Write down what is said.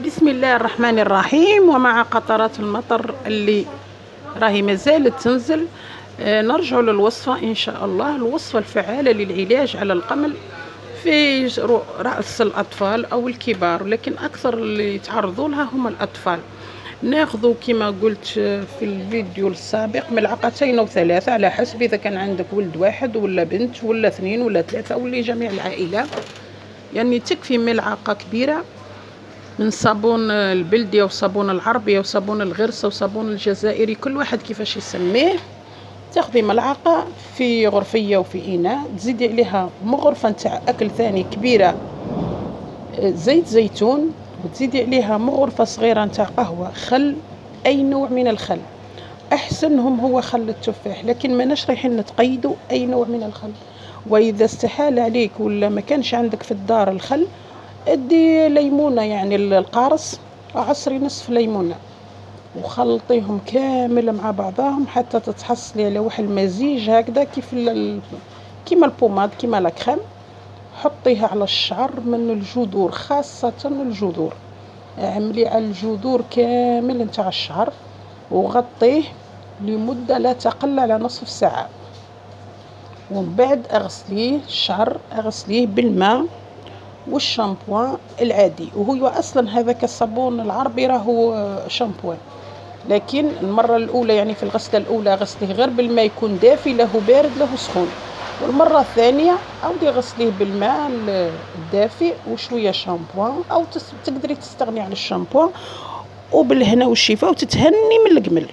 بسم الله الرحمن الرحيم. ومع قطرات المطر اللي راهي مازالت تنزل، نرجع للوصفة إن شاء الله. الوصفة الفعالة للعلاج على القمل في رأس الأطفال أو الكبار، لكن أكثر اللي يتعرضوا لها هم الأطفال. ناخذ كما قلت في الفيديو السابق ملعقتين أو ثلاثة على حسب إذا كان عندك ولد واحد ولا بنت ولا اثنين ولا ثلاثة ولا جميع العائلة. يعني تكفي ملعقة كبيرة من صابون البلدي او صابون العربي او صابون الغرس او صابون الجزائري، كل واحد كيفاش يسميه. تاخذي ملعقه في غرفيه وفي اناء، تزيدي عليها مغرفه نتاع اكل ثاني كبيره زيت زيتون، وتزيدي عليها مغرفه صغيره نتاع قهوه، خل، اي نوع من الخل، احسنهم هو خل التفاح، لكن ماناش رايحين نتقيدوا اي نوع من الخل. واذا استحال عليك ولا ما كانش عندك في الدار الخل، ادي ليمونه، يعني القارص، عصري نصف ليمونه وخلطيهم كامل مع بعضهم حتى تتحصلي على واحد المزيج هكذا كيما البوماد، كيما لاكريم. حطيها على الشعر من الجذور، خاصه الجذور، عملي على الجذور كامل نتاع الشعر وغطيه لمده لا تقل على نصف ساعه. ومن بعد اغسليه الشعر، اغسليه بالماء والشامبوان العادي، وهو اصلا هذاك الصابون العربي راهو شامبوان، لكن المره الاولى يعني في الغسله الاولى غسليه غير بالماء يكون دافي، له بارد له سخون، والمره الثانيه عاودي غسليه بالماء الدافئ وشويه شامبوان، او تقدري تستغني عن الشامبوان، وبالهنا والشفاء وتتهني من الجمل.